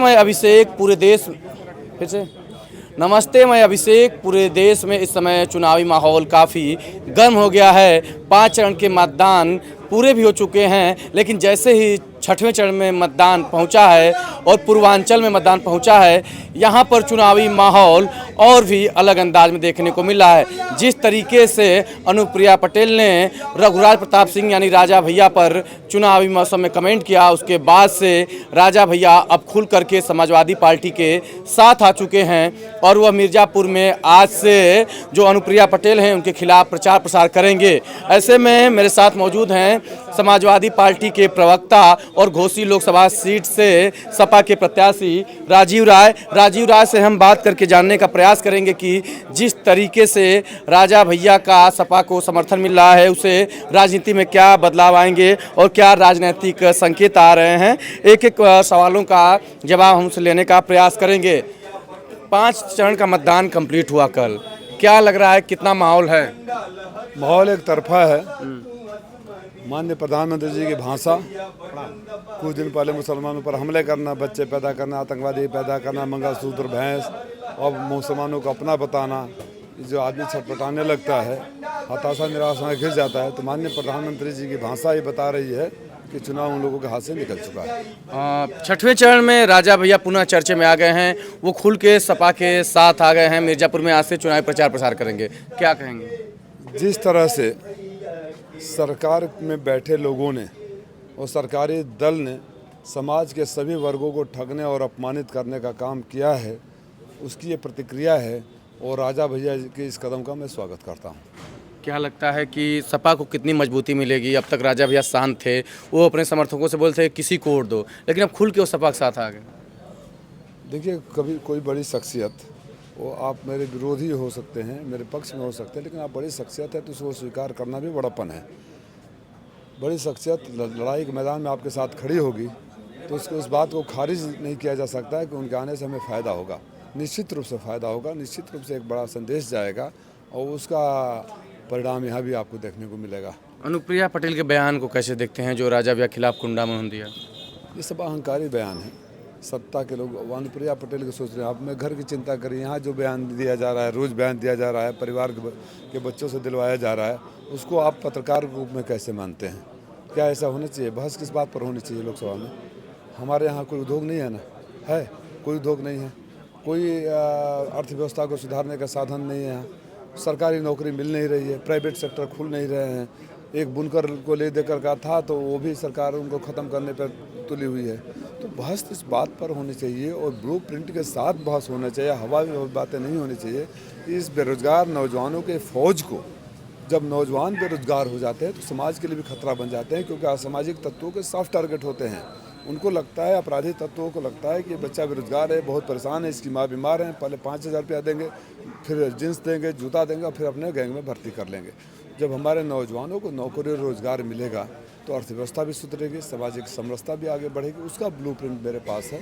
मैं अभिषेक पूरे देश फिर से नमस्ते। मैं अभिषेक पूरे देश में इस समय चुनावी माहौल काफ़ी गर्म हो गया है। 5 चरण के मतदान पूरे भी हो चुके हैं, लेकिन जैसे ही छठवें चरण में मतदान पहुंचा है और पूर्वांचल में मतदान पहुंचा है, यहां पर चुनावी माहौल और भी अलग अंदाज में देखने को मिला है। जिस तरीके से अनुप्रिया पटेल ने रघुराज प्रताप सिंह यानी राजा भैया पर चुनावी मौसम में कमेंट किया, उसके बाद से राजा भैया अब खुल करके समाजवादी पार्टी के साथ आ चुके हैं और वह मिर्ज़ापुर में आज से जो अनुप्रिया पटेल हैं उनके खिलाफ प्रचार प्रसार करेंगे। ऐसे में मेरे साथ मौजूद हैं समाजवादी पार्टी के प्रवक्ता और घोसी लोकसभा सीट से सपा के प्रत्याशी राजीव राय से हम बात करके जानने का प्रयास करेंगे कि जिस तरीके से राजा भैया का सपा को समर्थन मिल रहा है, उसे राजनीति में क्या बदलाव आएंगे और क्या राजनीतिक संकेत आ रहे हैं। एक एक सवालों का जवाब हमसे लेने का प्रयास करेंगे। 5 चरण का मतदान कंप्लीट हुआ कल, क्या लग रहा है, कितना माहौल है? माहौल एक तरफा है। माननीय प्रधानमंत्री जी की भाषा, कुछ दिन पहले मुसलमानों पर हमले करना, बच्चे पैदा करना, आतंकवादी पैदा करना, मंगलसूत्र भैंस और मुसलमानों को अपना बताना, जो आदमी छटपटाने लगता है, हताशा निराशा में घिर जाता है। तो माननीय प्रधानमंत्री जी की भाषा ये बता रही है कि चुनाव उन लोगों के हाथ से निकल चुका है। छठवें चरण में राजा भैया पुनः चर्चे में आ गए हैं, वो खुल के सपा के साथ आ गए हैं। मिर्ज़ापुर में आज से चुनावी प्रचार प्रसार करेंगे, क्या कहेंगे? जिस तरह से सरकार में बैठे लोगों ने और सरकारी दल ने समाज के सभी वर्गों को ठगने और अपमानित करने का काम किया है, उसकी ये प्रतिक्रिया है और राजा भैया के इस कदम का मैं स्वागत करता हूँ। क्या लगता है कि सपा को कितनी मजबूती मिलेगी? अब तक राजा भैया शांत थे, वो अपने समर्थकों से बोलते किसी को वोट दो, लेकिन अब खुल के वो सपा के साथ आ गए। देखिए, कभी कोई बड़ी शख्सियत, वो आप मेरे विरोधी हो सकते हैं, मेरे पक्ष में हो सकते हैं, लेकिन आप बड़ी शख्सियत है तो उसको स्वीकार करना भी बड़ापन है। बड़ी शख्सियत लड़ाई के मैदान में आपके साथ खड़ी होगी तो उसको इस बात को खारिज नहीं किया जा सकता है कि उनके आने से हमें फ़ायदा होगा। निश्चित रूप से फ़ायदा होगा, निश्चित रूप से एक बड़ा संदेश जाएगा और उसका परिणाम यहाँ भी आपको देखने को मिलेगा। अनुप्रिया पटेल के बयान को कैसे देखते हैं, जो राजा भैया खिलाफ कुंडा में दिया? ये सब अहंकारी बयान है। सत्ता के लोग अनुप्रिया पटेल के सोच रहे हैं, आप में घर की चिंता करें। यहाँ जो बयान दिया जा रहा है, रोज़ बयान दिया जा रहा है, परिवार के बच्चों से दिलवाया जा रहा है, उसको आप पत्रकार के रूप में कैसे मानते हैं? क्या ऐसा होना चाहिए? बहस किस बात पर होनी चाहिए लोकसभा में? हमारे यहाँ कोई उद्योग नहीं है ना, है कोई उद्योग नहीं है, कोई अर्थव्यवस्था को सुधारने का साधन नहीं है यहाँ। सरकारी नौकरी मिल नहीं रही है, प्राइवेट सेक्टर खुल नहीं रहे हैं। एक बुनकर को ले देकर का था तो वो भी सरकार उनको ख़त्म करने पर तुली हुई है। तो बहस इस बात पर होनी चाहिए और ब्लूप्रिंट के साथ बहस होना चाहिए, हवा में बातें नहीं होनी चाहिए। इस बेरोजगार नौजवानों के फौज को, जब नौजवान बेरोजगार हो जाते हैं तो समाज के लिए भी खतरा बन जाते हैं, क्योंकि असामाजिक तत्वों के सॉफ्ट टारगेट होते हैं। उनको लगता है, अपराधी तत्वों को लगता है कि ये बच्चा बेरोजगार है, बहुत परेशान है, इसकी माँ बीमार है, पहले 5,000 रुपया देंगे, फिर जींस देंगे, जूता देंगे और फिर अपने गैंग में भर्ती कर लेंगे। जब हमारे नौजवानों को नौकरी और रोजगार मिलेगा तो अर्थव्यवस्था भी सुधरेगी, सामाजिक समरसता भी आगे बढ़ेगी। उसका ब्लूप्रिंट मेरे पास है।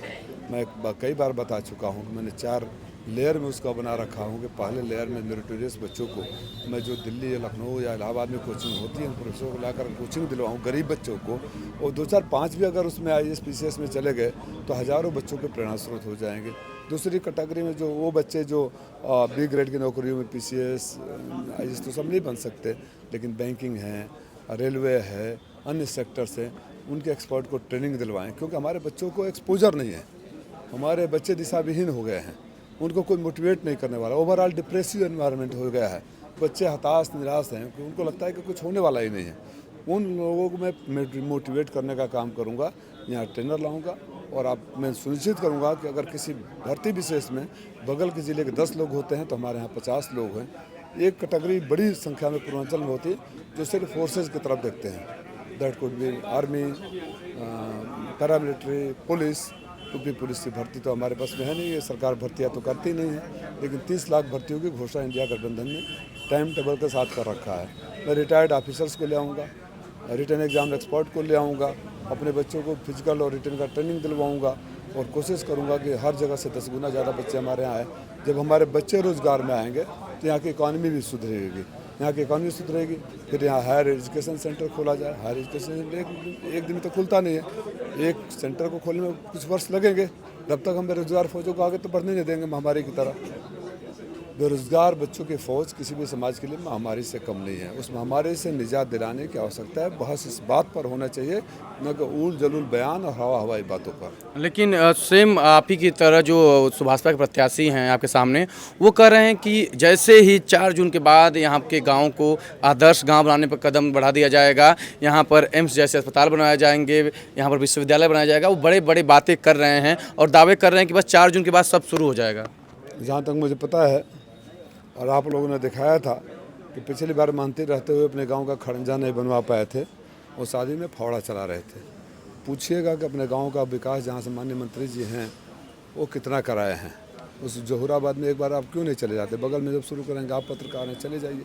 मैं कई बार बता चुका हूँ, मैंने 4 लेयर में उसका बना रखा हूँ कि पहले लेयर में मेरिटोरियस बच्चों को मैं, जो दिल्ली या लखनऊ या इलाहाबाद में कोचिंग होती है, उन प्रोफेसरों को लाकर कोचिंग दिलवाऊँ गरीब बच्चों को, और 2, 4, 5 भी अगर उसमें IAS PCS में चले गए तो हज़ारों बच्चों के प्रेरणा स्रोत हो जाएंगे। दूसरी कैटेगरी में जो वो बच्चे जो B ग्रेड की नौकरियों में PCS IAS तो सब नहीं बन सकते, लेकिन बैंकिंग है, रेलवे है, अन्य सेक्टर्स हैं, उनके एक्सपर्ट को ट्रेनिंग दिलवाएं, क्योंकि हमारे बच्चों को एक्सपोजर नहीं है। हमारे बच्चे दिशाविहीन हो गए हैं, उनको कोई मोटिवेट नहीं करने वाला। ओवरऑल डिप्रेसिव एनवायरनमेंट हो गया है, बच्चे हताश निराश हैं, उनको लगता है कि कुछ होने वाला ही नहीं है। उन लोगों को मैं मोटिवेट करने का काम करूंगा, यहाँ ट्रेनर लाऊंगा और मैं सुनिश्चित करूंगा कि अगर किसी भर्ती विशेष में बगल के ज़िले के 10 लोग होते हैं तो हमारे यहाँ 50 लोग हैं। एक कैटेगरी बड़ी संख्या में पूर्वांचल में होती है जो सिर्फ फोर्सेज की तरफ देखते हैं, that could be army, paramilitary, police. UP police की भर्ती तो हमारे पास में है नहीं, ये सरकार भर्तियाँ तो करती नहीं है, लेकिन 30 लाख भर्तियों की घोषणा इंडिया गठबंधन ने टाइम टेबल के साथ कर रखा है। मैं रिटायर्ड ऑफिसर्स को ले आऊँगा, रिटर्न एग्जाम एक्सपर्ट को ले आऊँगा, अपने बच्चों को फिजिकल और रिटर्न का ट्रेनिंग दिलवाऊँगा और कोशिश करूँगा कि हर जगह से 10 गुना ज़्यादा बच्चे हमारे यहाँ आए। जब हमारे बच्चे रोज़गार में आएंगे तो यहाँ की इकॉनमी भी सुधरेगी, यहाँ की इकॉनमी सुधरेगी। फिर यहाँ हायर एजुकेशन सेंटर खोला जाए। हायर एजुकेशन सेंटर एक दिन में तो खुलता नहीं है, एक सेंटर को खोलने में कुछ वर्ष लगेंगे, जब तक हम बेरोजगार फौजों को आगे तो बढ़ने नहीं देंगे महामारी की तरह। बेरोजगार बच्चों की फौज किसी भी समाज के लिए महामारी से कम नहीं है। उस महामारी से निजात दिलाने की आवश्यकता है। बहस इस बात पर होना चाहिए, न कि ऊल जलूल बयान और हवाई बातों पर। लेकिन सेम आप ही की तरह जो भाजपा के प्रत्याशी हैं आपके सामने, वो कह रहे हैं कि जैसे ही 4 जून के बाद यहाँ के गाँव को आदर्श गाँव बनाने पर कदम बढ़ा दिया जाएगा, यहाँ पर एम्स जैसे अस्पताल बनाए जाएंगे, यहाँ पर विश्वविद्यालय बनाया जाएगा, वो बड़े बड़े बातें कर रहे हैं और दावे कर रहे हैं कि बस 4 जून के बाद सब शुरू हो जाएगा। जहाँ तक मुझे पता है और आप लोगों ने दिखाया था कि पिछली बार मानते रहते हुए अपने गांव का खड़ंजा नहीं बनवा पाए थे और शादी में फावड़ा चला रहे थे। पूछिएगा कि अपने गांव का विकास जहां से माननीय मंत्री जी हैं वो कितना कराए हैं। उस जहुराबाद में एक बार आप क्यों नहीं चले जाते? बगल में जब शुरू करेंगे आप पत्रकार हैं, चले जाइए।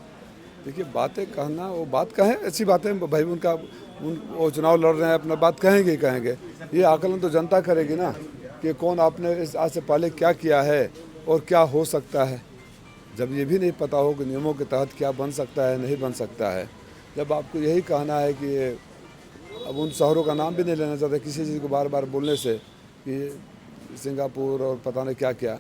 देखिए, बातें कहना, वो बात कहें, अच्छी बातें भाई, वो चुनाव लड़ रहे हैं, अपना बात कहेंगे ही कहेंगे। ये आकलन तो जनता करेगी ना कि कौन आपने आज से पहले क्या किया है और क्या हो सकता है। जब ये भी नहीं पता हो कि नियमों के तहत क्या बन सकता है, नहीं बन सकता है, जब आपको यही कहना है कि अब उन शहरों का नाम भी नहीं लेना चाहते किसी चीज़ को बार बार बोलने से कि सिंगापुर और पता नहीं क्या क्या,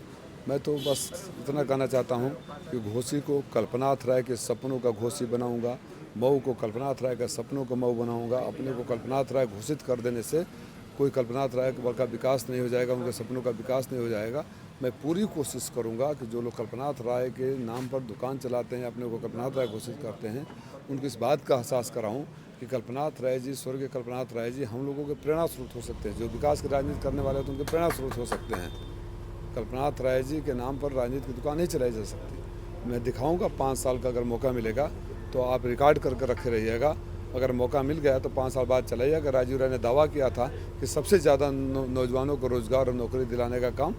मैं तो बस इतना कहना चाहता हूँ कि घोसी को कल्पनाथ राय के सपनों का घोसी बनाऊँगा, मऊ को कल्पनाथ राय का सपनों का मऊ बनाऊँगा। अपने को कल्पनाथ राय घोषित कर देने से कोई कल्पनाथ राय का विकास नहीं हो जाएगा, उनके सपनों का विकास नहीं हो जाएगा। मैं पूरी कोशिश करूंगा कि जो लोग कल्पनाथ राय के नाम पर दुकान चलाते हैं, अपने को कल्पनाथ राय घोषित करते हैं, उनको इस बात का एहसास कराऊं कि कल्पनाथ राय जी, स्वर्गीय कल्पनाथ राय जी हम लोगों के प्रेरणा स्रोत हो सकते हैं। जो विकास की राजनीति करने वाले हैं तो उनके प्रेरणा स्रोत हो सकते हैं। कल्पनाथ राय जी के नाम पर राजनीति की दुकान नहीं चलाई जा सकती। मैं दिखाऊँगा 5 साल का अगर मौका मिलेगा तो आप रिकॉर्ड करके रखे रहिएगा। अगर मौका मिल गया तो 5 साल बाद चलाइए। अगर राजीव राय ने दावा किया था कि सबसे ज़्यादा नौजवानों को रोजगार और नौकरी दिलाने का काम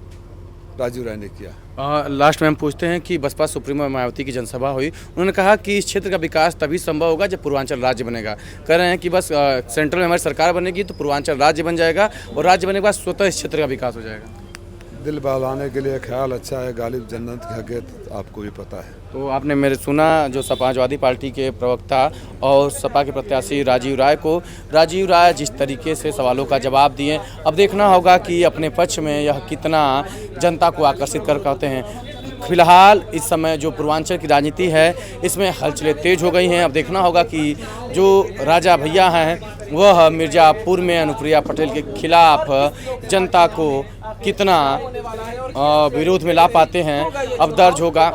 राजीव राय ने किया। लास्ट में हम पूछते हैं कि बसपा सुप्रीमो मायावती की जनसभा हुई, उन्होंने कहा कि इस क्षेत्र का विकास तभी संभव होगा जब पूर्वांचल राज्य बनेगा। कह रहे हैं कि बस सेंट्रल में हमारी सरकार बनेगी तो पूर्वांचल राज्य बन जाएगा और राज्य बनने के बाद स्वतः इस क्षेत्र का विकास हो जाएगा। दिल बहलाने के लिए ख्याल अच्छा है, गालिब जन्नत की हकीकत आपको भी पता है। तो आपने मेरे सुना जो समाजवादी पार्टी के प्रवक्ता और सपा के प्रत्याशी राजीव राय जिस तरीके से सवालों का जवाब दिए, अब देखना होगा कि अपने पक्ष में यह कितना जनता को आकर्षित कर पाते हैं। फिलहाल इस समय जो पूर्वांचल की राजनीति है इसमें हलचलें तेज हो गई हैं। अब देखना होगा कि जो राजा भैया हैं वह मिर्ज़ापुर में अनुप्रिया पटेल के खिलाफ जनता को कितना विरोध में ला पाते हैं, अब दर्ज होगा।